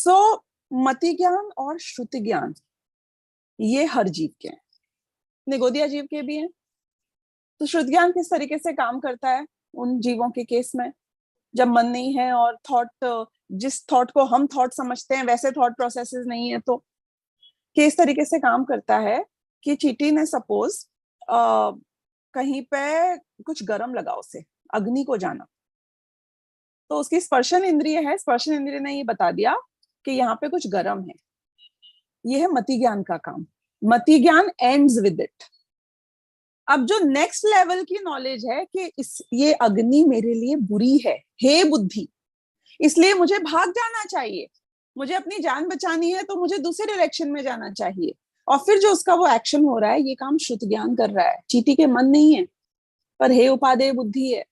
सो मति ज्ञान और श्रुति ज्ञान ये हर जीव के हैं, निगोदिया जीव के भी हैं। तो श्रुति ज्ञान किस तरीके से काम करता है उन जीवों के केस में, जब मन नहीं है और थॉट, जिस थॉट को हम थॉट समझते हैं वैसे थॉट प्रोसेसेस नहीं है, तो किस तरीके से काम करता है कि चींटी ने सपोज कहीं पे कुछ गर्म लगा, उसे अग्नि को जाना, तो उसकी स्पर्शन इंद्रिय है, स्पर्शन इंद्रिय ने ये बता दिया कि यहाँ पे कुछ गर्म है। ये है मति ज्ञान का काम। मति ज्ञान एंड्स विद इट। अब जो नेक्स्ट लेवल की नॉलेज है कि ये अग्नि मेरे लिए बुरी है, हे बुद्धि, इसलिए मुझे भाग जाना चाहिए, मुझे अपनी जान बचानी है तो मुझे दूसरे डायरेक्शन में जाना चाहिए। और फिर जो उसका वो एक्शन हो रहा है, ये काम श्रुत ज्ञान कर रहा है। चींटी के मन नहीं है, पर हे उपादेय बुद्धि है,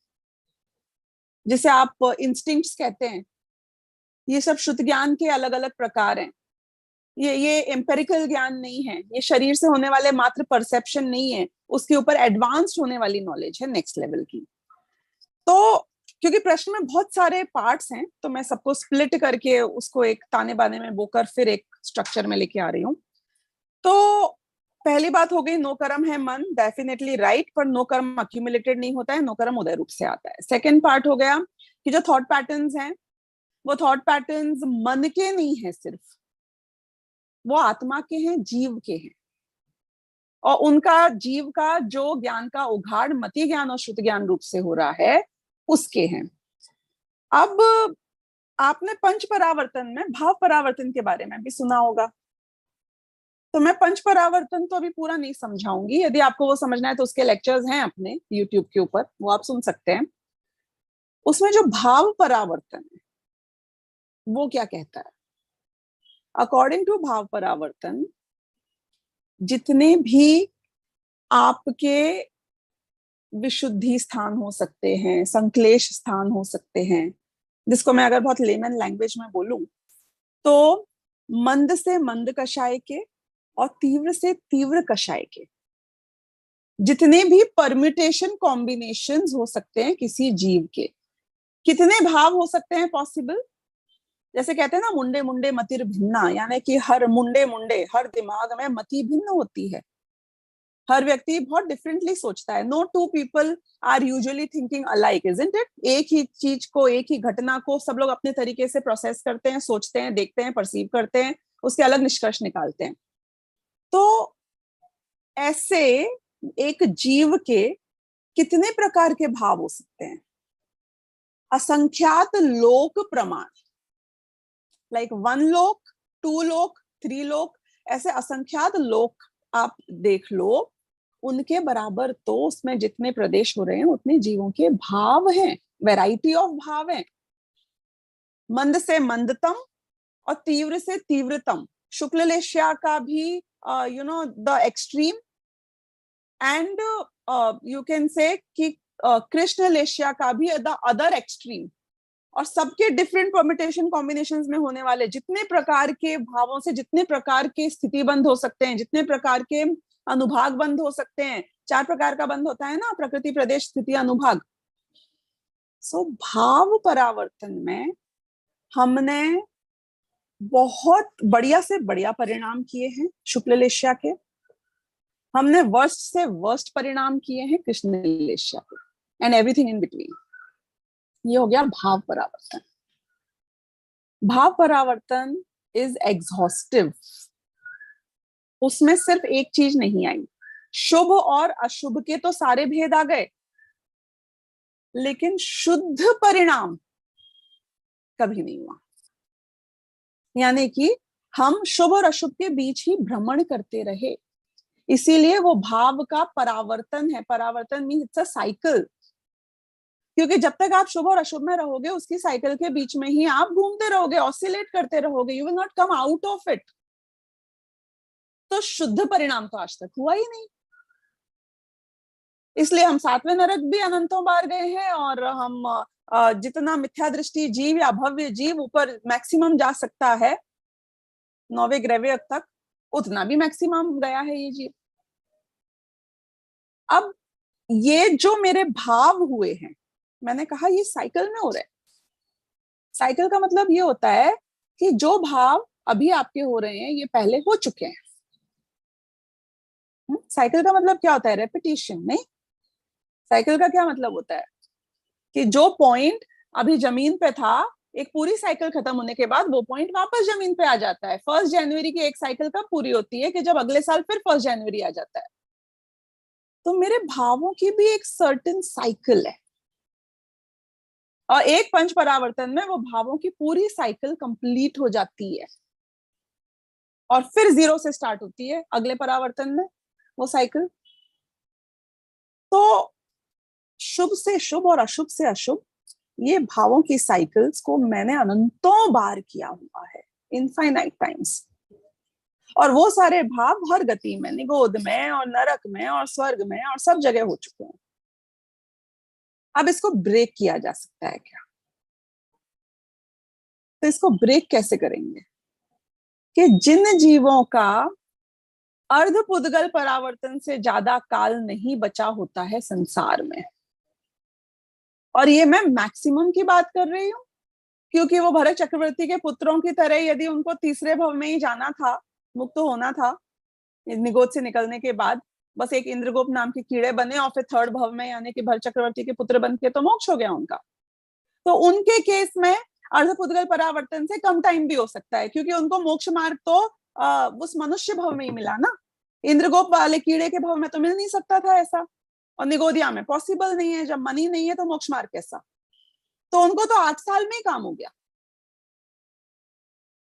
जिसे आप इंस्टिंक्ट्स कहते हैं। ये सब श्रुत ज्ञान के अलग अलग प्रकार हैं। ये एम्पेरिकल ज्ञान नहीं है, ये शरीर से होने वाले मात्र परसेप्शन नहीं है, उसके ऊपर एडवांस्ड होने वाली नॉलेज है, नेक्स्ट लेवल की। तो क्योंकि प्रश्न में बहुत सारे पार्ट्स हैं, तो मैं सबको स्प्लिट करके उसको एक ताने बाने में बोकर फिर एक स्ट्रक्चर में लेके आ रही हूँ। तो पहली बात हो गई, नो कर्म है मन, डेफिनेटली राइट, पर नो कर्म अक्यूमुलेटेड नहीं होता है, नो कर्म उदय रूप से आता है। सेकेंड पार्ट हो गया कि जो थॉट पैटर्न्स हैं, वो थॉट पैटर्न्स मन के नहीं है सिर्फ, वो आत्मा के हैं, जीव के हैं, और उनका जीव का जो ज्ञान का उघाड़ मति ज्ञान और श्रुत ज्ञान रूप से हो रहा है, उसके हैं। अब आपने पंच परावर्तन में भाव परावर्तन के बारे में भी सुना होगा, तो मैं पंच परावर्तन तो अभी पूरा नहीं समझाऊंगी। यदि आपको वो समझना है तो उसके लेक्चर्स हैं अपने यूट्यूब के ऊपर, वो आप सुन सकते हैं। उसमें जो भाव परावर्तन है वो क्या कहता है? अकॉर्डिंग टू भाव परावर्तन, जितने भी आपके विशुद्धि स्थान हो सकते हैं, संक्लेश स्थान हो सकते हैं, जिसको मैं अगर बहुत लेमन लैंग्वेज में बोलूं तो मंद से मंद कषाय के और तीव्र से तीव्र कषाय के जितने भी परम्यूटेशन कॉम्बिनेशंस हो सकते हैं किसी जीव के, कितने भाव हो सकते हैं पॉसिबल। जैसे कहते हैं ना, मुंडे मुंडे मतिर भिन्ना, यानी कि हर मुंडे मुंडे, हर दिमाग में मति भिन्न होती है, हर व्यक्ति बहुत डिफरेंटली सोचता है। No two people are usually thinking alike, isn't it? एक ही चीज को, एक ही घटना को सब लोग अपने तरीके से प्रोसेस करते हैं, सोचते हैं, देखते हैं, परसीव करते हैं, उसके अलग निष्कर्ष निकालते हैं। तो ऐसे एक जीव के कितने प्रकार के भाव हो सकते हैं? असंख्यात लोक प्रमाण, लाइक 1 लोक, 2 लोक, 3 लोक, ऐसे असंख्यात लोक आप देख लो, उनके बराबर तो उसमें जितने प्रदेश हो रहे हैं उतने जीवों के भाव हैं, वैरायटी ऑफ भाव हैं। मंद से मंदतम और तीव्र से तीव्रतम, शुक्ल लेश्या का भी the extreme, and you can say कि कृष्ण लेश्या का भी द अदर एक्सट्रीम, और सबके डिफरेंट परम्यूटेशन कॉम्बिनेशंस में होने वाले जितने प्रकार के भावों से जितने प्रकार के स्थिति बंध हो सकते हैं, जितने प्रकार के अनुभाग बंध हो सकते हैं। 4 प्रकार का बंध होता है ना, प्रकृति, प्रदेश, स्थिति, अनुभाग। सो भाव परावर्तन में हमने बहुत बढ़िया से बढ़िया परिणाम किए हैं शुक्ल लेश्या के, हमने वर्स्ट से वर्स्ट परिणाम किए हैं कृष्ण लेश्या के, एंड एवरीथिंग इन बिटवीन। ये हो गया भाव परावर्तन। भाव परावर्तन इज एग्जॉस्टिव। उसमें सिर्फ एक चीज नहीं आई, शुभ और अशुभ के तो सारे भेद आ गए, लेकिन शुद्ध परिणाम कभी नहीं हुआ। यानी कि हम शुभ और अशुभ के बीच ही भ्रमण करते रहे, इसीलिए वो भाव का परावर्तन है। परावर्तन मीन्स इट्स अ साइकिल, क्योंकि जब तक आप शुभ और अशुभ में रहोगे उसकी साइकिल के बीच में ही आप घूमते रहोगे, ऑसिलेट करते रहोगे, you will not come out of it. तो शुद्ध परिणाम तो आज तक हुआ ही नहीं, इसलिए हम 7वें नरक भी अनंतों बार गए हैं, और हम जितना मिथ्या दृष्टि जीव या भव्य जीव ऊपर मैक्सिमम जा सकता है 9वें ग्रह तक, उतना भी मैक्सिमम गया है ये जीव। अब ये जो मेरे भाव हुए हैं, मैंने कहा ये साइकिल में हो रहा है। साइकिल का मतलब ये होता है कि जो भाव अभी आपके हो रहे हैं ये पहले हो चुके हैं। साइकिल का मतलब क्या होता है? रेपिटेशन। नहीं, साइकिल का क्या मतलब होता है कि जो पॉइंट अभी जमीन पे था, एक पूरी साइकिल खत्म होने के बाद वो पॉइंट वापस जमीन पे आ जाता है। 1 जनवरी की एक साइकिल कब पूरी होती है? कि जब अगले साल फिर 1 जनवरी आ जाता है। तो मेरे भावों की भी एक सर्टेन साइकिल है, और एक पंच परावर्तन में वो भावों की पूरी साइकिल कंप्लीट हो जाती है, और फिर 0 से स्टार्ट होती है अगले परावर्तन में वो साइकिल। तो शुभ से शुभ और अशुभ से अशुभ, ये भावों की साइकिल्स को मैंने अनंतों बार किया हुआ है, इनफाइनाइट टाइम्स। और वो सारे भाव हर गति में, निगोद में और नरक में और स्वर्ग में और सब जगह हो चुके हैं। अब इसको ब्रेक किया जा सकता है क्या? तो इसको ब्रेक कैसे करेंगे? कि जिन जीवों का अर्धपुद्गल परावर्तन से ज्यादा काल नहीं बचा होता है संसार में, और ये मैं मैक्सिमम की बात कर रही हूँ, क्योंकि वो भरत चक्रवर्ती के पुत्रों की तरह यदि उनको तीसरे भव में ही जाना था, मुक्त होना था निगोद से निकलने के बाद, बस एक इंद्रगोप नाम के कीड़े बने और फिर थर्ड भव में यानी कि भरत चक्रवर्ती के पुत्र बन के तो मोक्ष हो गया उनका। तो उनके केस में अर्धपुद्गल परावर्तन से कम टाइम भी हो सकता है, क्योंकि उनको मोक्ष मार्ग तो उस मनुष्य भव में ही मिला ना। इंद्रगोप वाले कीड़े के भव में तो मिल नहीं सकता था ऐसा, और निगोदिया में पॉसिबल नहीं है। जब मनी नहीं है तो मोक्ष मार्ग कैसा? तो उनको तो 8 साल में ही काम हो गया।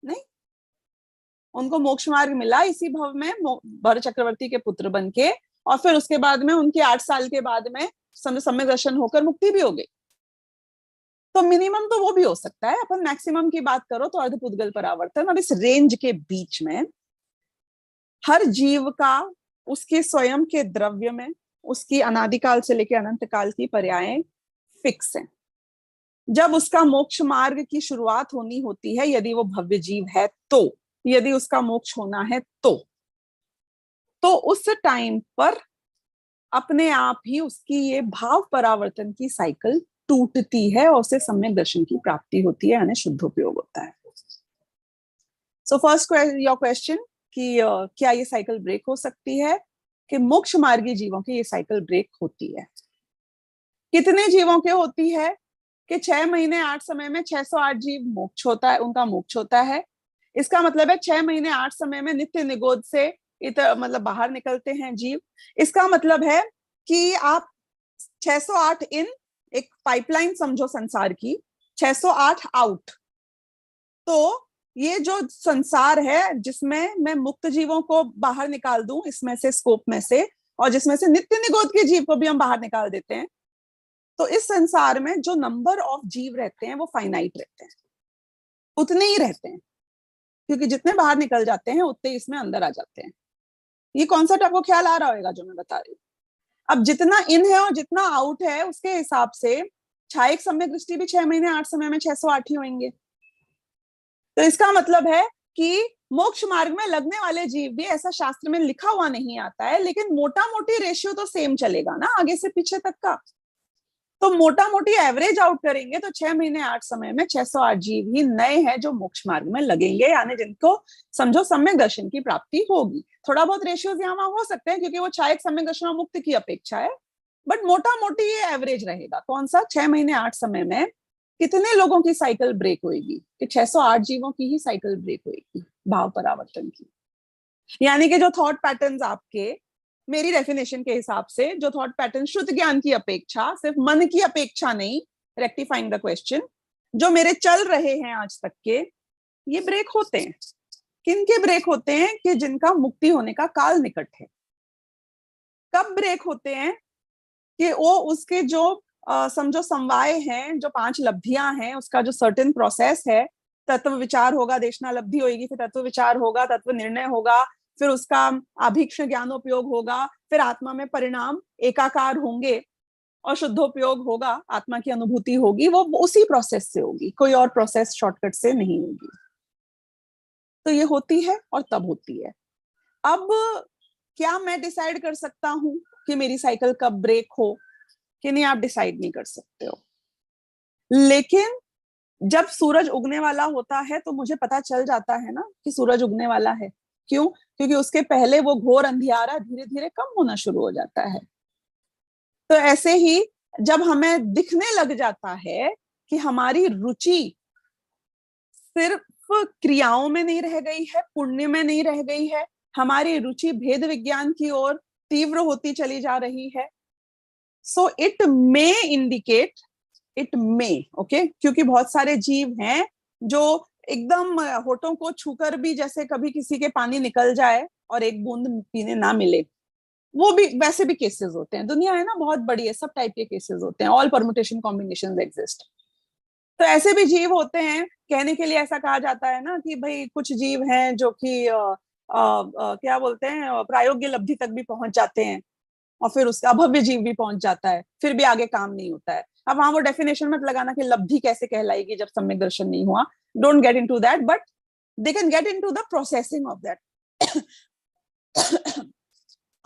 नहीं, उनको मोक्ष मार्ग मिला इसी भव में भरत चक्रवर्ती के पुत्र बन के, और फिर उसके बाद में उनके 8 साल के बाद में सम्यक दर्शन होकर मुक्ति भी हो गई। तो मिनिमम तो वो भी हो सकता है। अपन मैक्सिमम की बात करो तो अर्धपुद्गल परावर्तन। अब इस रेंज के बीच में हर जीव का उसके स्वयं के द्रव्य में उसकी अनादिकाल से लेकर अनंत काल की पर्यायें फिक्स हैं। जब उसका मोक्ष मार्ग की शुरुआत होनी होती है, यदि वो भव्य जीव है तो, यदि उसका मोक्ष होना है तो उस टाइम पर अपने आप ही उसकी ये भाव परावर्तन की साइकिल टूटती है और उसे सम्यक दर्शन की प्राप्ति होती है, यानी शुद्धोपयोग होता है। सो फर्स्ट योर क्वेश्चन कि क्या ये साइकिल ब्रेक हो सकती है? कि मोक्ष मार्गी जीवों की ये साइकिल ब्रेक होती है। कितने जीवों के होती है? कि 6 महीने 8 समय में 608 जीव मोक्ष होता है, उनका मोक्ष होता है। इसका मतलब है 6 महीने 8 समय में नित्य निगोद से मतलब बाहर निकलते हैं जीव। इसका मतलब है कि आप 608 इन, एक पाइपलाइन समझो संसार की, 608 आउट। तो ये जो संसार है जिसमें मैं मुक्त जीवों को बाहर निकाल दूं इसमें से, स्कोप में से, और जिसमें से नित्य निगोद के जीव को भी हम बाहर निकाल देते हैं, तो इस संसार में जो नंबर ऑफ जीव रहते हैं वो फाइनाइट रहते हैं, उतने ही रहते हैं, क्योंकि जितने बाहर निकल जाते हैं उतने इसमें अंदर आ जाते हैं। ये कॉन्सेप्ट आपको ख्याल आ रहा होगा जो मैं बता रही हूँ। अब जितना इन है और जितना आउट है उसके हिसाब से छायक सम्यक दृष्टि भी 6 महीने 8 समय में 608 ही होंगे। तो इसका मतलब है कि मोक्ष मार्ग में लगने वाले जीव भी, ऐसा शास्त्र में लिखा हुआ नहीं आता है, लेकिन मोटा मोटी रेशियो तो सेम चलेगा ना आगे से पीछे तक का। तो मोटा मोटी एवरेज आउट करेंगे तो 6 महीने 8 समय में 608 जीव ही नए हैं जो मोक्ष मार्ग में लगेंगे, यानी जिनको समझो सम्यक दर्शन की प्राप्ति होगी। थोड़ा बहुत रेशियोज यहाँ हो सकते हैं क्योंकि वो छायक सम्यक दर्शन मुक्त की अपेक्षा है, बट मोटा मोटी ये एवरेज रहेगा। कौन सा? 6 महीने 8 समय में कितने लोगों की साइकिल ब्रेक होगी? कि 608 जीवों की ही साइकिल ब्रेक होगी भाव परावर्तन की। यानी कि जो थॉट पैटर्न्स आपके, मेरी डेफिनेशन के हिसाब से जो थॉट पैटर्न शुद्ध ज्ञान की अपेक्षा, सिर्फ मन की अपेक्षा नहीं, रेक्टिफाइंग द क्वेश्चन, जो मेरे चल रहे हैं आज तक के, ये ब्रेक होते हैं। किन के ब्रेक होते हैं? कि जिनका मुक्ति होने का काल निकट है। कब ब्रेक होते हैं? कि वो उसके जो समझो समवाय हैं, जो 5 लब्धियां हैं, उसका जो सर्टेन प्रोसेस है, तत्व विचार होगा, देशना लब्धि होगी, फिर तत्व विचार होगा, तत्व निर्णय होगा, फिर उसका आभीक्ष्ण ज्ञानोपयोग होगा, फिर आत्मा में परिणाम एकाकार होंगे और शुद्धोपयोग होगा, आत्मा की अनुभूति होगी, वो उसी प्रोसेस से होगी, कोई और प्रोसेस शॉर्टकट से नहीं होगी। तो ये होती है और तब होती है। अब क्या मैं डिसाइड कर सकता हूं कि मेरी साइकिल कब ब्रेक हो? कि नहीं, आप डिसाइड नहीं कर सकते हो। लेकिन जब सूरज उगने वाला होता है तो मुझे पता चल जाता है ना कि सूरज उगने वाला है। क्यों? क्योंकि उसके पहले वो घोर अंधियारा धीरे धीरे कम होना शुरू हो जाता है। तो ऐसे ही जब हमें दिखने लग जाता है कि हमारी रुचि सिर्फ क्रियाओं में नहीं रह गई है, पुण्य में नहीं रह गई है, हमारी रुचि भेद विज्ञान की ओर तीव्र होती चली जा रही है, so it may indicate, it may, okay, क्योंकि बहुत सारे जीव हैं जो एकदम होठों को छूकर भी जैसे कभी किसी के पानी निकल जाए और एक बूंद पीने ना मिले, वो भी वैसे भी केसेस होते हैं। दुनिया है ना बहुत बड़ी है, सब टाइप के केसेस होते हैं, ऑल परमुटेशन कॉम्बिनेशंस एग्जिस्ट। तो ऐसे भी जीव होते हैं। कहने के लिए ऐसा कहा जाता है ना कि भाई कुछ जीव हैं जो कि क्या बोलते हैं, प्रायोग्य लब्धि तक भी पहुंच जाते हैं और फिर उसका अभव्य जीव भी पहुंच जाता है, फिर भी आगे काम नहीं होता है। अब वहां वो डेफिनेशन मत लगाना कि लब्धि कैसे कहलाएगी जब सम्यक दर्शन नहीं हुआ, don't get into that, but they can get into the processing of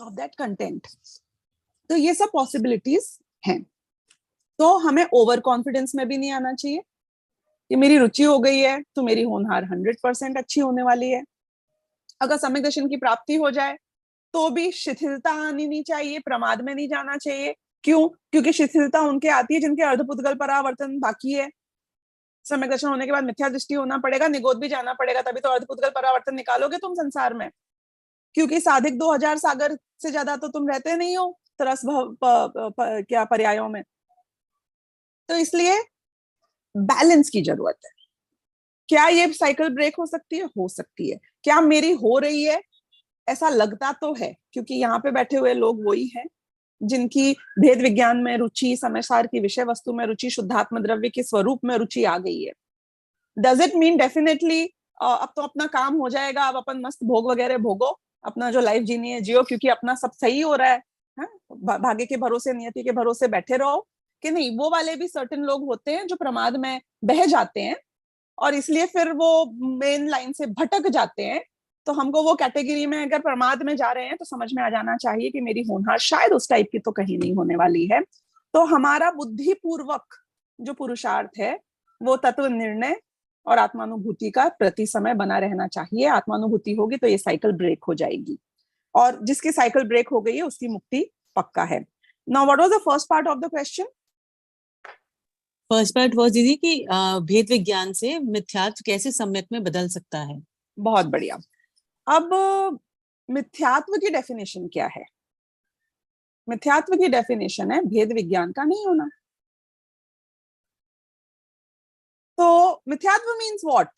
that content. तो ये सब पॉसिबिलिटीज हैं। तो हमें ओवर कॉन्फिडेंस में भी नहीं आना चाहिए कि मेरी रुचि हो गई है तो मेरी होनहार 100% अच्छी होने वाली है। अगर सम्यक दर्शन की प्राप्ति हो जाए तो भी शिथिलता आनी नहीं चाहिए, प्रमाद में नहीं जाना चाहिए। क्यों? क्योंकि शिथिलता उनके आती है जिनके अर्धपुद्गल परावर्तन बाकी है। सम्यक दर्शन होने के बाद मिथ्या दृष्टि होना पड़ेगा, निगोद भी जाना पड़ेगा, तभी तो अर्धपुद्गल परावर्तन निकालोगे तुम संसार में। क्योंकि साधिक 2000 सागर से ज्यादा तो तुम रहते नहीं हो तरस क्या पर्यायों में। तो इसलिए बैलेंस की जरूरत है। क्या ये साइकिल ब्रेक हो सकती है? हो सकती है। क्या मेरी हो रही है? ऐसा लगता तो है, क्योंकि यहाँ पे बैठे हुए लोग वही हैं जिनकी भेद विज्ञान में रुचि, समयसार की विषय वस्तु में रुचि, शुद्धात्म द्रव्य के स्वरूप में रुचि आ गई है। डज इट मीन डेफिनेटली अब तो अपना काम हो जाएगा, अब अपन मस्त भोग वगैरह भोगो, अपना जो लाइफ जीनी है जियो, क्योंकि अपना सब सही हो रहा है, भाग्य के भरोसे, नियति के भरोसे बैठे रहो? कि नहीं, वो वाले भी सर्टेन लोग होते हैं जो प्रमाद में बह जाते हैं और इसलिए फिर वो मेन लाइन से भटक जाते हैं। तो हमको वो कैटेगरी में अगर प्रमाद में जा रहे हैं तो समझ में आ जाना चाहिए कि मेरी होनहार शायद उस टाइप की तो कहीं नहीं होने वाली है। तो हमारा बुद्धिपूर्वक जो पुरुषार्थ है वो तत्व निर्णय और आत्मानुभूति का प्रति समय बना रहना चाहिए। आत्मानुभूति होगी तो ये साइकिल ब्रेक हो जाएगी, और जिसकी साइकिल ब्रेक हो गई है उसकी मुक्ति पक्का है। Now what was the first part of the question? First part was दीदी कि भेद विज्ञान से मिथ्यात्व कैसे सम्यक में बदल सकता है। बहुत बढ़िया। अब मिथ्यात्व की डेफिनेशन क्या है? मिथ्यात्व की डेफिनेशन है भेद विज्ञान का नहीं होना। तो मिथ्यात्व मीन्स व्हाट?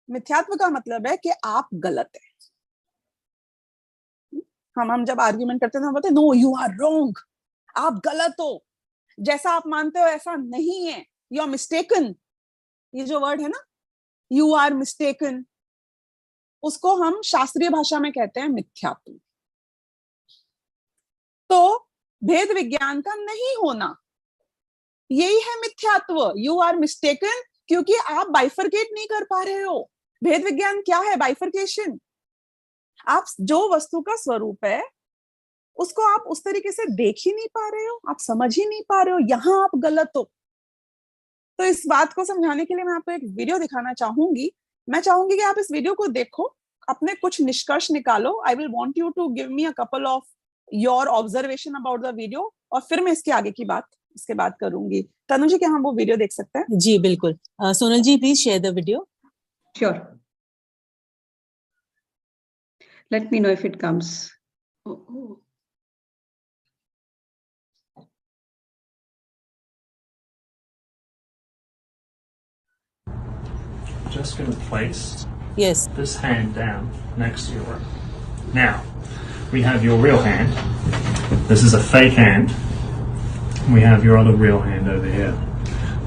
मिथ्यात्व का मतलब है कि आप गलत है। हम जब आर्ग्यूमेंट करते हैं हम बोलते हैं नो यू आर रॉन्ग, आप गलत हो, जैसा आप मानते हो ऐसा नहीं है, यू आर मिस्टेकन। ये जो वर्ड है ना, यू आर मिस्टेकन, उसको हम शास्त्रीय भाषा में कहते हैं मिथ्यात्व। तो भेद विज्ञान का नहीं होना यही है मिथ्यात्व, यू आर मिस्टेकन, क्योंकि आप बाइफरकेट नहीं कर पा रहे हो। भेद विज्ञान क्या है? बाइफरकेशन। आप जो वस्तु का स्वरूप है उसको आप उस तरीके से देख ही नहीं पा रहे हो, आप समझ ही नहीं पा रहे हो, यहां आप गलत हो। तो इस बात को समझाने के लिए मैं आपको एक वीडियो दिखाना चाहूंगी। मैं चाहूंगी कि आप इस वीडियो को देखो, अपने कुछ निष्कर्ष निकालो। I will want you to give me a couple of your observation about the video, और फिर मैं इसके आगे की बात इसके बाद करूंगी। तनु जी, क्या हम वो वीडियो देख सकते हैं? जी बिल्कुल। Sonal ji please share the video. Sure. Let me know if it comes. Oh. Just going to place this hand down next to your. Now, we have your real hand. This is a fake hand. We have your other real hand over here.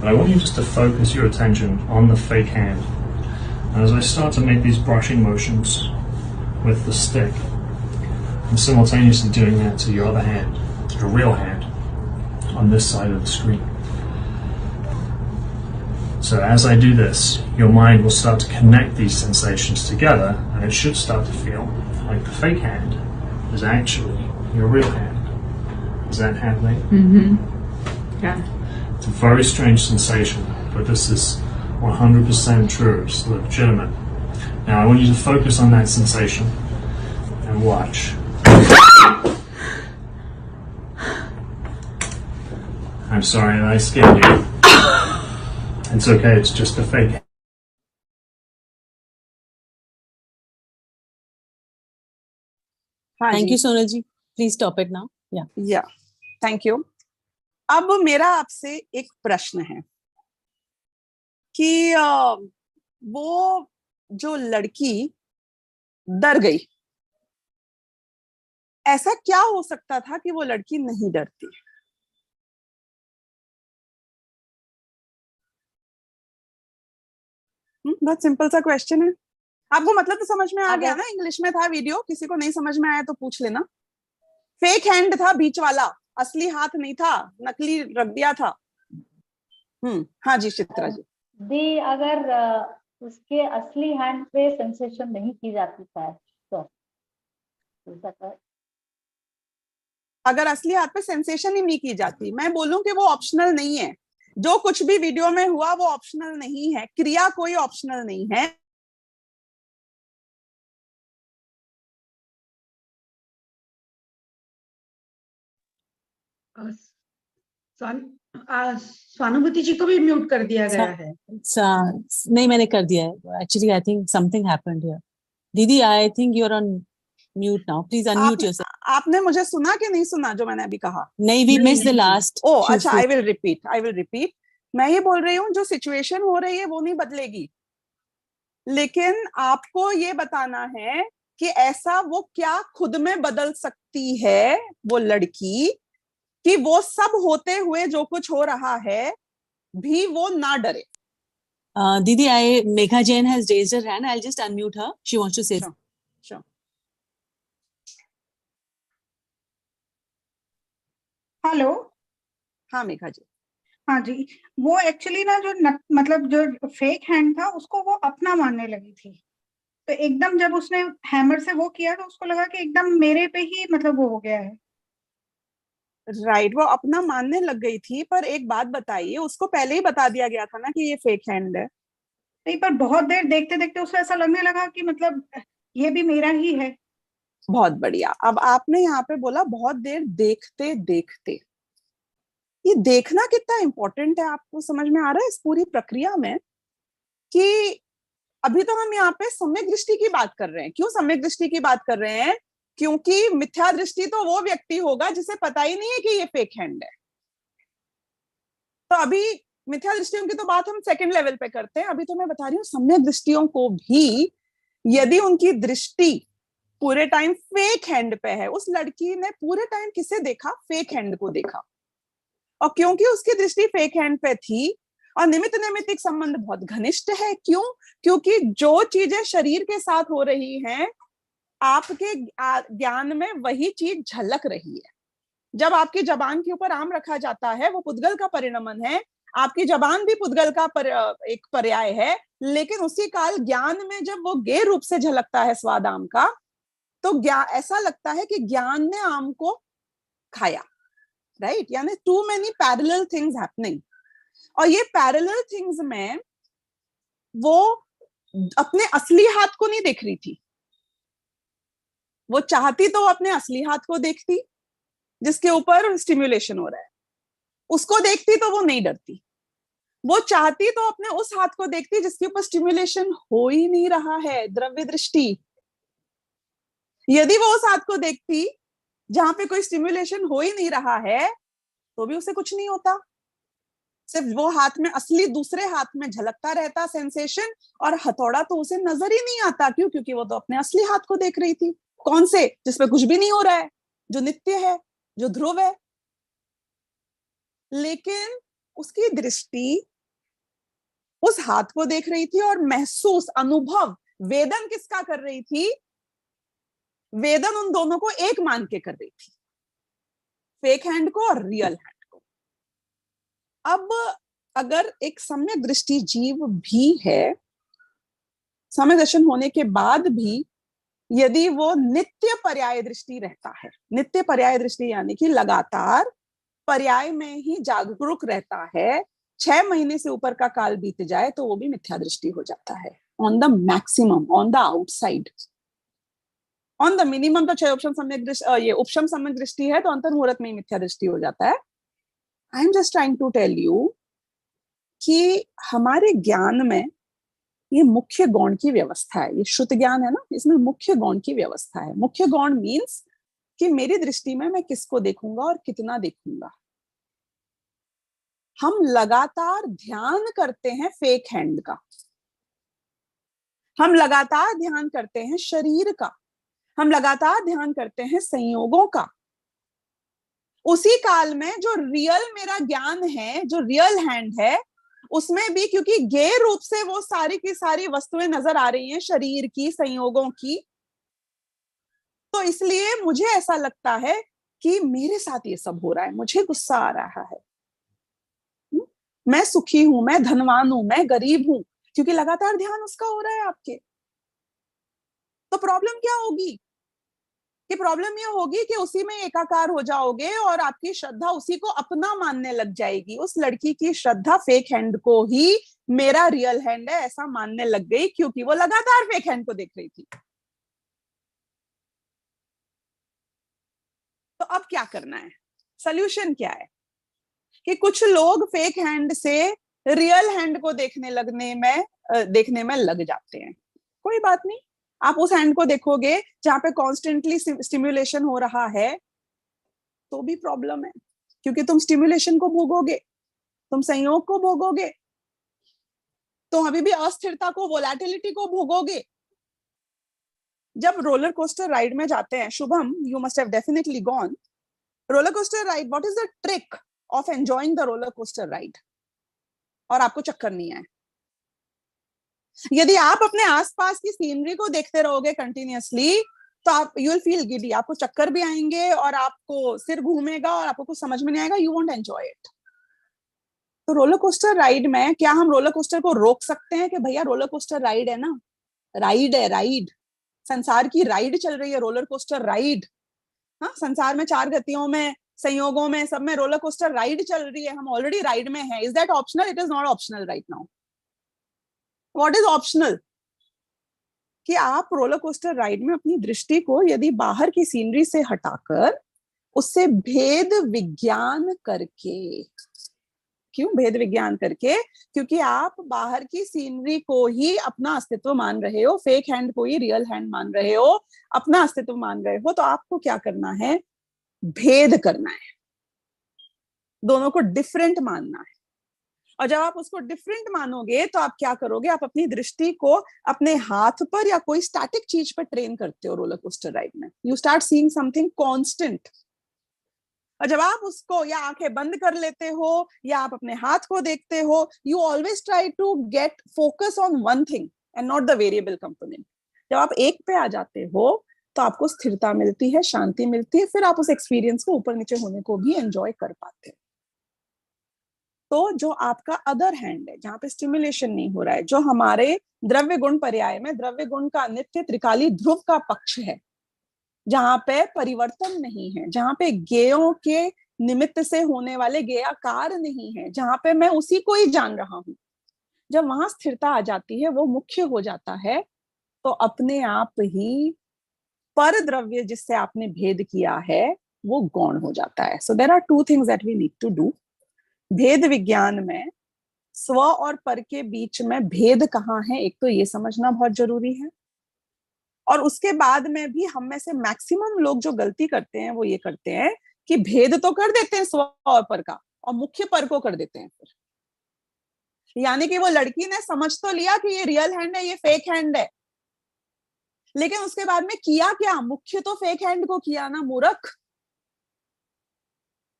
But I want you just to focus your attention on the fake hand. And as I start to make these brushing motions with the stick, I'm simultaneously doing that to your other hand, your real hand, on this side of the screen. So as I do this, your mind will start to connect these sensations together, and it should start to feel like the fake hand is actually your real hand. Is that happening? Mm-hmm. Yeah. It's a very strange sensation, but this is 100% true. It's legitimate. Now I want you to focus on that sensation and watch. I'm sorry that I scared you. It's okay, it's just a fake. हाँ thank जी, you Sonal ji, please stop it now. या या thank you. अब मेरा आपसे एक प्रश्न है कि वो जो लड़की डर गई, ऐसा क्या हो सकता था कि वो लड़की नहीं डरती? बहुत सिंपल सा क्वेश्चन है। आपको मतलब तो समझ में आ गया ना? इंग्लिश में था वीडियो, किसी को नहीं समझ में आया तो पूछ लेना। फेक हैंड था बीच वाला, असली हाथ नहीं था, नकली रख दिया था। हाँ जी चित्रा जी। दी अगर उसके असली हैंड पे सेंसेशन नहीं की जाती था तो अगर असली हाथ पे सेंसेशन ही नहीं की जाती, मैं बोलूं कि वो ऑप्शनल नहीं है। जो कुछ भी वीडियो में हुआ वो ऑप्शनल नहीं है, क्रिया कोई ऑप्शनल नहीं है। स्वानुभूति जी को भी म्यूट कर दिया गया है। नहीं, मैंने कर दिया है actually. I think something happened here. दीदी, I think you are on mute now, please unmute yourself. आपने मुझे सुना कि नहीं सुना जो मैंने अभी कहा? नहीं, वी मिस द लास्ट। ओ अच्छा, आई विल रिपीट। मैं ये बोल रही हूँ जो सिचुएशन हो रही है वो नहीं बदलेगी, लेकिन आपको ये बताना है कि ऐसा वो क्या खुद में बदल सकती है वो लड़की, कि वो सब होते हुए जो कुछ हो रहा है भी वो ना डरे। दीदी, Megha Jain has raised her hand. I'll just unmute her. She wants to say. Sure. Hello. हाँ मेघा जी। हाँ जी, वो एक्चुअली ना जो मतलब जो फेक हैंड था उसको वो अपना मानने लगी थी। तो एकदम जब उसने हैमर से वो किया तो उसको लगा कि एकदम मेरे पे ही मतलब वो हो गया है। राइट, वो अपना मानने लग गई थी। पर एक बात बताइए, उसको पहले ही बता दिया गया था ना कि ये फेक हैंड है। नहीं, पर बहुत देर देखते देखते उसे ऐसा लगने लगा कि मतलब ये भी मेरा ही है। बहुत बढ़िया। अब आपने यहाँ पे बोला बहुत देर देखते देखते, ये देखना कितना इंपॉर्टेंट है आपको समझ में आ रहा है इस पूरी प्रक्रिया में? कि अभी तो हम यहाँ पे सम्यक दृष्टि की बात कर रहे हैं। क्यों सम्यक दृष्टि की बात कर रहे हैं? क्योंकि मिथ्या दृष्टि तो वो व्यक्ति होगा जिसे पता ही नहीं है कि ये फेक हैंड है। तो अभी मिथ्या दृष्टियों की तो बात हम सेकंड लेवल पे करते हैं। अभी तो मैं बता रही हूँ सम्यक दृष्टियों को भी यदि उनकी दृष्टि पूरे टाइम फेक हैंड पे है, उस लड़की ने पूरे टाइम किसे देखा? फेक हैंड को देखा। और क्योंकि उसकी दृष्टि फेक हैंड पे थी और निमित्त नैमित्तिक संबंध बहुत घनिष्ठ है। क्यों? क्योंकि जो चीजें शरीर के साथ हो रही हैं आपके ज्ञान में वही चीज झलक रही है। जब आपकी जबान के ऊपर आम रखा जाता है वो पुद्गल का परिणमन है, आपकी जबान भी पुद्गल का एक पर्याय है। लेकिन उसी काल ज्ञान में जब वो गे रूप से झलकता है स्वाद आम का, तो ऐसा लगता है कि ज्ञान ने आम को खाया। राइट, यानी too many parallel things happening. और ये पैरेलल थिंग्स में वो अपने असली हाथ को नहीं देख रही थी। वो चाहती तो अपने असली हाथ को देखती जिसके ऊपर स्टिम्युलेशन हो रहा है, उसको देखती तो वो नहीं डरती। वो चाहती तो अपने उस हाथ को देखती जिसके ऊपर स्टिम्युलेशन हो ही नहीं रहा है, द्रव्य दृष्टि। यदि वो उस हाथ को देखती जहां पे कोई स्टिम्युलेशन हो ही नहीं रहा है तो भी उसे कुछ नहीं होता। सिर्फ वो हाथ में असली दूसरे हाथ में झलकता रहता सेंसेशन, और हथौड़ा तो उसे नजर ही नहीं आता। क्यों? क्योंकि वो तो अपने असली हाथ को देख रही थी। कौन से? जिसपे कुछ भी नहीं हो रहा है, जो नित्य है, जो ध्रुव है। लेकिन उसकी दृष्टि उस हाथ को देख रही थी और महसूस, अनुभव, वेदन किसका कर रही थी? वेदन उन दोनों को एक मान के कर रही थी, फेक हैंड को और रियल हैंड को। अब अगर एक सम्यक दृष्टि जीव भी है, सम्यक दर्शन होने के बाद भी यदि वो नित्य पर्याय दृष्टि रहता है, नित्य पर्याय दृष्टि यानी कि लगातार पर्याय में ही जागरूक रहता है, 6 महीने से ऊपर का काल बीत जाए तो वो भी मिथ्या दृष्टि हो जाता है, on the maximum, on the outside. On the minimum तो 6 उपशम सम्यक दृष्टि, ये उपशम सम्यक दृष्टि है तो अंतर मुहूर्त में ही मिथ्या दृष्टि हो जाता है। I am just trying to tell you कि हमारे ज्ञान में ये मुख्य गौण की व्यवस्था है, ये श्रुत ज्ञान है ना, इसमें मुख्य गौण की व्यवस्था है। मुख्य गौण मीन्स कि मेरी दृष्टि में मैं किसको देखूंगा और कितना देखूंगा। हम लगातार ध्यान करते हैं फेक हैंड का, हम लगातार ध्यान करते हैं शरीर का, हम लगातार ध्यान करते हैं संयोगों का। उसी काल में जो रियल मेरा ज्ञान है, जो रियल हैंड है, उसमें भी क्योंकि गेय रूप से वो सारी की सारी वस्तुएं नजर आ रही हैं, शरीर की, संयोगों की, तो इसलिए मुझे ऐसा लगता है कि मेरे साथ ये सब हो रहा है, मुझे गुस्सा आ रहा है, मैं सुखी हूं, मैं धनवान हूं, मैं गरीब हूं, क्योंकि लगातार ध्यान उसका हो रहा है आपके। तो प्रॉब्लम क्या होगी कि प्रॉब्लम ये होगी कि उसी में एकाकार हो जाओगे और आपकी श्रद्धा उसी को अपना मानने लग जाएगी। उस लड़की की श्रद्धा फेक हैंड को ही मेरा रियल हैंड है ऐसा मानने लग गई, क्योंकि वो लगातार फेक हैंड को देख रही थी। तो अब क्या करना है, सॉल्यूशन क्या है कि कुछ लोग फेक हैंड से रियल हैंड को देखने में लग जाते हैं। कोई बात नहीं, आप उस हैंड को देखोगे जहां पे कॉन्स्टेंटली स्टिम्युलेशन हो रहा है तो भी प्रॉब्लम है, क्योंकि तुम स्टिम्युलेशन को भोगोगे, तुम संयोग को भोगोगे, तो अभी भी अस्थिरता को, वोलैटिलिटी को भोगोगे। जब रोलर कोस्टर राइड में जाते हैं, Shubham, you must have definitely gone roller coaster ride. What is the trick of enjoying the roller coaster ride? और आपको चक्कर नहीं आए। यदि आप अपने आसपास की सीनरी को देखते रहोगे कंटिन्यूअसली तो आप यू विल फील गिडी, आपको चक्कर भी आएंगे और आपको सिर घूमेगा और आपको कुछ समझ में नहीं आएगा, यू वोंट एंजॉय इट। तो रोलर कोस्टर राइड में क्या हम रोलर कोस्टर को रोक सकते हैं कि भैया रोलर कोस्टर राइड है ना, राइड है, राइड, संसार की राइड चल रही है, रोलर कोस्टर राइड। हाँ, संसार में 4 गतियों में, संयोगों में, सब में रोलर कोस्टर राइड चल रही है, हम ऑलरेडी राइड में है। Is that optional? It is not optional right now. What is optional? कि आप रोलर कोस्टर राइड में अपनी दृष्टि को यदि बाहर की सीनरी से हटाकर उससे भेद विज्ञान करके, क्यों भेद विज्ञान करके? क्योंकि आप बाहर की सीनरी को ही अपना अस्तित्व मान रहे हो, फेक हैंड को ही रियल हैंड मान रहे हो, अपना अस्तित्व मान रहे हो। तो आपको क्या करना है? भेद करना है, दोनों को डिफरेंट मानना है। और जब आप उसको डिफरेंट मानोगे तो आप क्या करोगे? आप अपनी दृष्टि को अपने हाथ पर या कोई स्टैटिक चीज पर ट्रेन करते हो रोलर कोस्टर राइड में। You start seeing something constant. और जब आप उसको या आंखें बंद कर लेते हो या आप अपने हाथ को देखते हो, you always try to get focus on one thing and not the variable component. जब आप एक पे आ जाते हो तो आपको स्थिरता मिलती है, शांति मिलती है, फिर आप उस एक्सपीरियंस को ऊपर नीचे होने को भी एंजॉय कर पाते हैं। तो जो आपका अदर हैंड है, जहां पे स्टिमुलेशन नहीं हो रहा है, जो हमारे द्रव्य गुण पर्याय में द्रव्य गुण का नित्य त्रिकाली ध्रुव का पक्ष है, जहां पे परिवर्तन नहीं है, जहां पे गेयों के निमित्त से होने वाले गेयाकार नहीं है, जहां पे मैं उसी को ही जान रहा हूं, जब वहां स्थिरता आ जाती है, वो मुख्य हो जाता है, तो अपने आप ही पर द्रव्य जिससे आपने भेद किया है वो गौण हो जाता है। So there are 2 things that we need to do. भेद विज्ञान में स्व और पर के बीच में भेद कहाँ है, एक तो ये समझना बहुत जरूरी है। और उसके बाद में भी हम में से मैक्सिमम लोग जो गलती करते हैं वो ये करते हैं कि भेद तो कर देते हैं स्व और पर का और मुख्य पर को कर देते हैं फिर। यानी कि वो लड़की ने समझ तो लिया कि ये रियल हैंड है, ये फेक हैंड है, लेकिन उसके बाद में किया क्या? मुख्य तो फेक हैंड को किया ना, मूर्ख।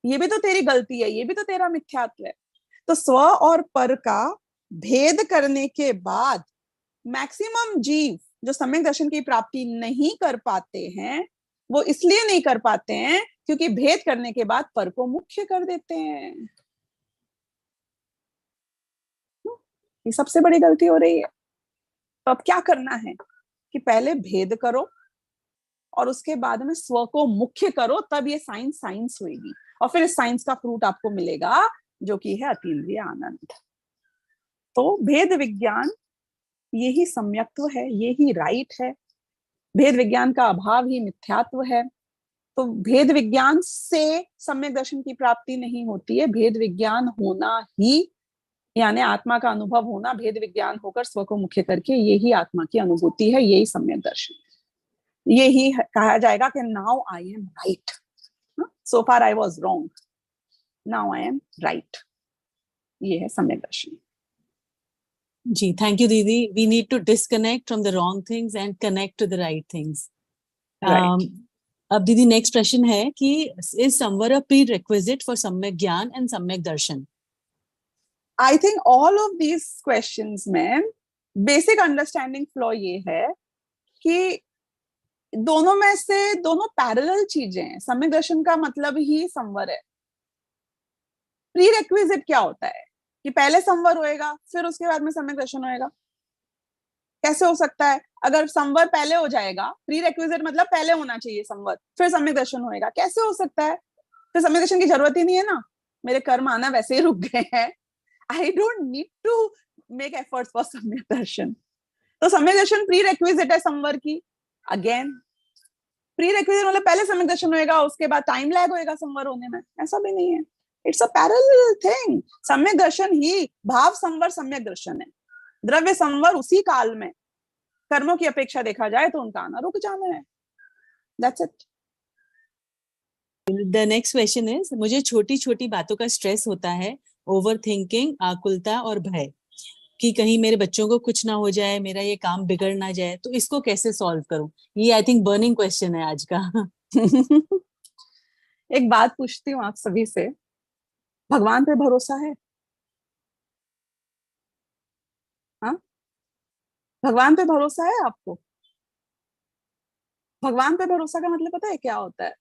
ये भी तो तेरी गलती है, ये भी तो तेरा मिथ्यात्व है। तो स्व और पर का भेद करने के बाद मैक्सिमम जीव जो सम्यक दर्शन की प्राप्ति नहीं कर पाते हैं, वो इसलिए नहीं कर पाते हैं क्योंकि भेद करने के बाद पर को मुख्य कर देते हैं। ये सबसे बड़ी गलती हो रही है। तो अब क्या करना है कि पहले भेद करो और उसके बाद में स्व को मुख्य करो, तब ये साइंस होगी। और फिर इस साइंस का फ्रूट आपको मिलेगा जो कि है अतीन्द्रिय आनंद। तो भेद विज्ञान यही सम्यक्त्व है, यही राइट है। भेद विज्ञान का अभाव ही मिथ्यात्व है। तो भेद विज्ञान से सम्यक दर्शन की प्राप्ति नहीं होती है। भेद विज्ञान होना ही, यानी आत्मा का अनुभव होना, भेद विज्ञान होकर स्व को मुख्य करके, यही आत्मा की अनुभूति है, यही सम्यक दर्शन है। यही कहा जाएगा कि now I am right, so far I was wrong, now I am right. ये है सम्यक दर्शन। जी, थैंक यू दीदी। We need to disconnect from the wrong things and connect to the right things. अब दीदी नेक्स्ट प्रश्न है कि is somewhere a prerequisite for सम्यक ज्ञान एंड सम्यक दर्शन? I think all of these questions में बेसिक अंडरस्टैंडिंग फ्लॉ ये है कि दोनों में से दोनों पैरेलल चीजें हैं। सम्यक दर्शन का मतलब ही संवर है। प्री रिक्विजिट क्या होता है कि पहले संवर होएगा फिर उसके बाद में सम्यक दर्शन होएगा? कैसे हो सकता है? अगर संवर पहले हो जाएगा, प्री रिक्विजिट मतलब पहले होना चाहिए संवर, फिर सम्यक दर्शन होएगा, कैसे हो सकता है? फिर सम्यक दर्शन की जरूरत ही नहीं है ना, मेरे कर्म आना वैसे ही रुक गए हैं। I don't need to make efforts for सम्यक दर्शन। तो सम्यक दर्शन प्री रिक्विजिट है संवर की। अगेन प्री रिक्विजिट मतलब पहले सम्यक दर्शन होएगा, उसके बाद टाइम लैग होएगा संवर होने में, ऐसा भी नहीं है। It's a parallel thing. सम्यक दर्शन ही भाव संवर सम्यक दर्शन है। द्रव्य संवर उसी काल में, कर्मों की अपेक्षा देखा जाए तो उनका आना रुक जाना है। That's it. The next question is, मुझे छोटी छोटी बातों का स्ट्रेस होता है, ओवर थिंकिंग, आकुलता और भय कि कहीं मेरे बच्चों को कुछ ना हो जाए, मेरा ये काम बिगड़ ना जाए, तो इसको कैसे सॉल्व करूं? ये आई थिंक बर्निंग क्वेश्चन है आज का। एक बात पूछती हूँ आप सभी से, भगवान पे भरोसा है? हाँ, भगवान पे भरोसा है आपको? भगवान पे भरोसा का मतलब पता है क्या होता है?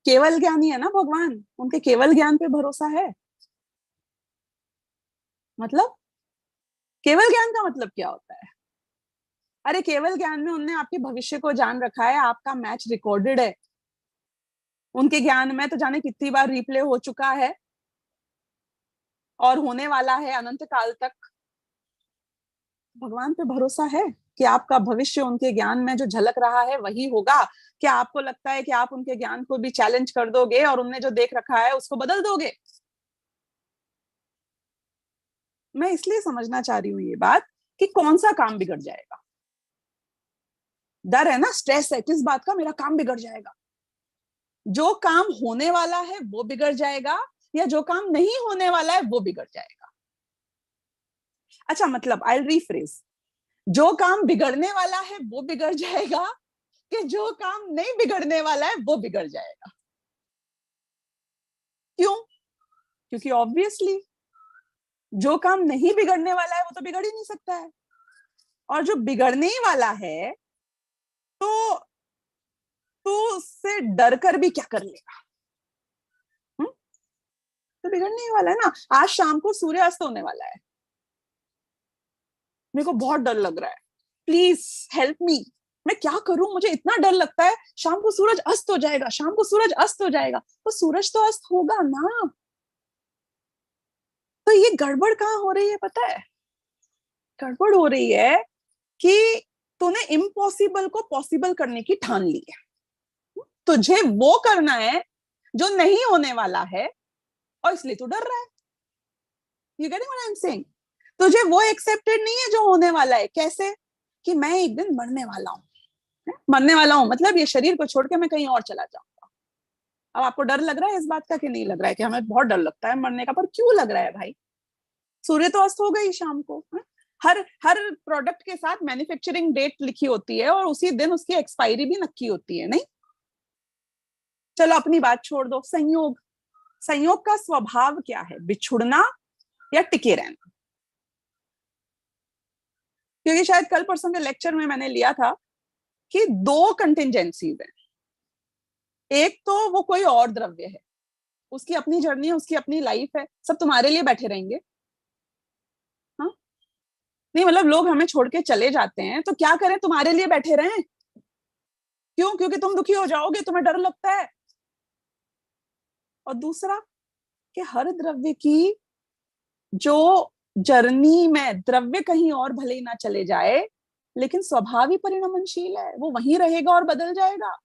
केवल ज्ञानी है ना भगवान, उनके केवल ज्ञान पे भरोसा है। मतलब केवल ज्ञान का मतलब क्या होता है? अरे केवल ज्ञान में उनने आपके भविष्य को जान रखा है, आपका मैच रिकॉर्डेड है। उनके ज्ञान में तो जाने कितनी बार रिप्ले हो चुका है और होने वाला है अनंत काल तक। भगवान पे भरोसा है कि आपका भविष्य उनके ज्ञान में जो झलक रहा है वही होगा? क्या आपको लगता है कि आप उनके ज्ञान को भी चैलेंज कर दोगे और उनने जो देख रखा है उसको बदल दोगे? मैं इसलिए समझना चाह रही हूं ये बात कि कौन सा काम बिगड़ जाएगा। डर है ना, स्ट्रेस है किस बात का? मेरा काम बिगड़ जाएगा। जो काम होने वाला है वो बिगड़ जाएगा या जो काम नहीं होने वाला है वो बिगड़ जाएगा? अच्छा, मतलब आई रीफ्रेज, जो काम बिगड़ने वाला है वो बिगड़ जाएगा कि जो काम नहीं बिगड़ने वाला है वो बिगड़ जाएगा? क्यों? क्योंकि ऑब्वियसली जो काम नहीं बिगड़ने वाला है वो तो बिगड़ ही नहीं सकता है, और जो बिगड़ने ही वाला है तो उससे डर कर भी क्या कर लेगा? तो बिगड़ने ही वाला है ना। आज शाम को सूर्य अस्त होने वाला है, मेरे को बहुत डर लग रहा है, प्लीज हेल्प मी, मैं क्या करूं, मुझे इतना डर लगता है, शाम को सूरज अस्त हो जाएगा, शाम को सूरज अस्त हो जाएगा। तो सूरज तो अस्त होगा ना। तो ये गड़बड़ कहाँ हो रही है पता है? गड़बड़ हो रही है कि तूने इम्पॉसिबल को पॉसिबल करने की ठान ली है। तुझे वो करना है जो नहीं होने वाला है और इसलिए तू डर रहा है। You getting what I'm saying? तुझे वो एक्सेप्टेड नहीं है जो होने वाला है। कैसे? कि मैं एक दिन मरने वाला हूं। मरने वाला हूं मतलब ये शरीर को छोड़ के मैं कहीं और चला जाऊंगा। अब आपको डर लग रहा है इस बात का कि नहीं लग रहा है? कि हमें बहुत डर लगता है मरने का, पर क्यों लग रहा है भाई? सूर्य तो अस्त हो गई शाम को। हर प्रोडक्ट के साथ मैन्युफैक्चरिंग डेट लिखी होती है और उसी दिन उसकी एक्सपायरी भी नक्की होती है, नहीं? चलो अपनी बात छोड़ दो। संयोग, संयोग का स्वभाव क्या है? बिछुड़ना या टिके रहना? क्योंकि शायद कल परसों के लेक्चर में मैंने लिया था कि दो कंटिंजेंसीज हैं। एक तो वो कोई और द्रव्य है, उसकी अपनी जर्नी है, उसकी अपनी लाइफ है, सब तुम्हारे लिए बैठे रहेंगे। हाँ नहीं, मतलब लोग हमें छोड़ के चले जाते हैं तो क्या करें, तुम्हारे लिए बैठे रहें? क्यों? क्योंकि तुम दुखी हो जाओगे, तुम्हें डर लगता है। और दूसरा कि हर द्रव्य की जो जर्नी में द्रव्य कहीं और भले ही ना चले जाए, लेकिन स्वभाव ही परिणमनशील है, वो वहीं रहेगा और बदल जाएगा।